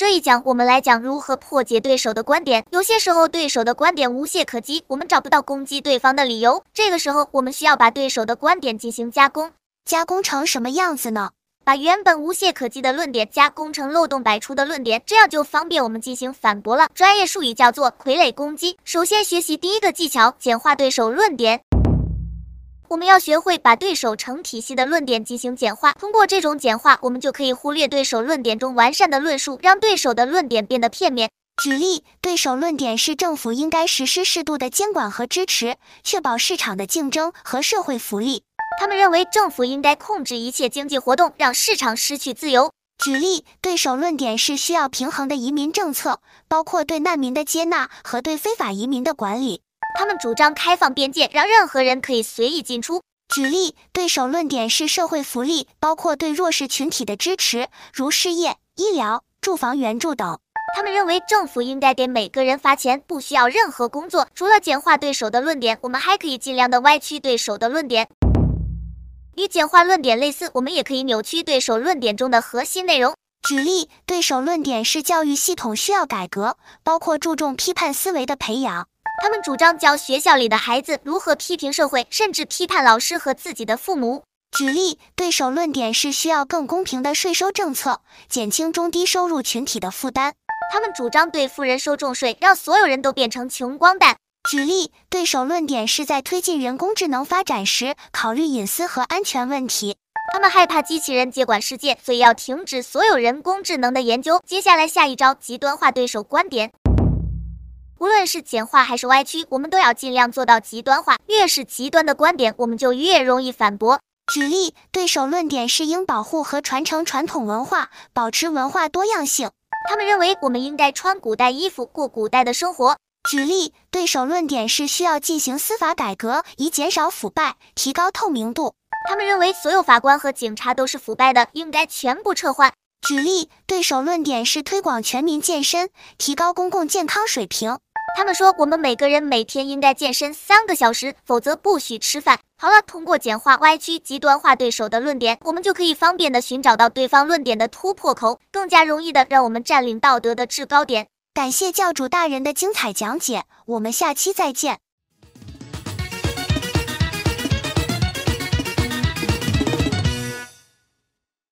这一讲我们来讲如何破解对手的观点。有些时候对手的观点无懈可击，我们找不到攻击对方的理由，这个时候我们需要把对手的观点进行加工。加工成什么样子呢？把原本无懈可击的论点加工成漏洞百出的论点，这样就方便我们进行反驳了。专业术语叫做傀儡攻击。首先学习第一个技巧，简化对手论点。我们要学会把对手成体系的论点进行简化，通过这种简化，我们就可以忽略对手论点中完善的论述，让对手的论点变得片面。举例，对手论点是政府应该实施适度的监管和支持，确保市场的竞争和社会福利。他们认为政府应该控制一切经济活动，让市场失去自由。举例，对手论点是需要平衡的移民政策，包括对难民的接纳和对非法移民的管理。他们主张开放边界，让任何人可以随意进出。举例，对手论点是社会福利，包括对弱势群体的支持，如失业、医疗、住房援助等。他们认为政府应该给每个人发钱，不需要任何工作。除了简化对手的论点，我们还可以尽量的歪曲对手的论点。与简化论点类似，我们也可以扭曲对手论点中的核心内容。举例，对手论点是教育系统需要改革，包括注重批判思维的培养。他们主张教学校里的孩子如何批评社会，甚至批判老师和自己的父母。举例，对手论点是需要更公平的税收政策，减轻中低收入群体的负担。他们主张对富人收重税，让所有人都变成穷光蛋。举例，对手论点是在推进人工智能发展时，考虑隐私和安全问题。他们害怕机器人接管世界，所以要停止所有人工智能的研究。接下来下一招，极端化对手观点。无论是简化还是歪曲，我们都要尽量做到极端化。越是极端的观点，我们就越容易反驳。举例，对手论点是应保护和传承传统文化，保持文化多样性。他们认为我们应该穿古代衣服，过古代的生活。举例，对手论点是需要进行司法改革，以减少腐败，提高透明度。他们认为所有法官和警察都是腐败的，应该全部撤换。举例，对手论点是推广全民健身，提高公共健康水平。他们说我们每个人每天应该健身3个小时，否则不许吃饭。好了，通过简化、歪曲、极端化对手的论点，我们就可以方便地寻找到对方论点的突破口，更加容易地让我们占领道德的制高点。感谢教主大人的精彩讲解，我们下期再见。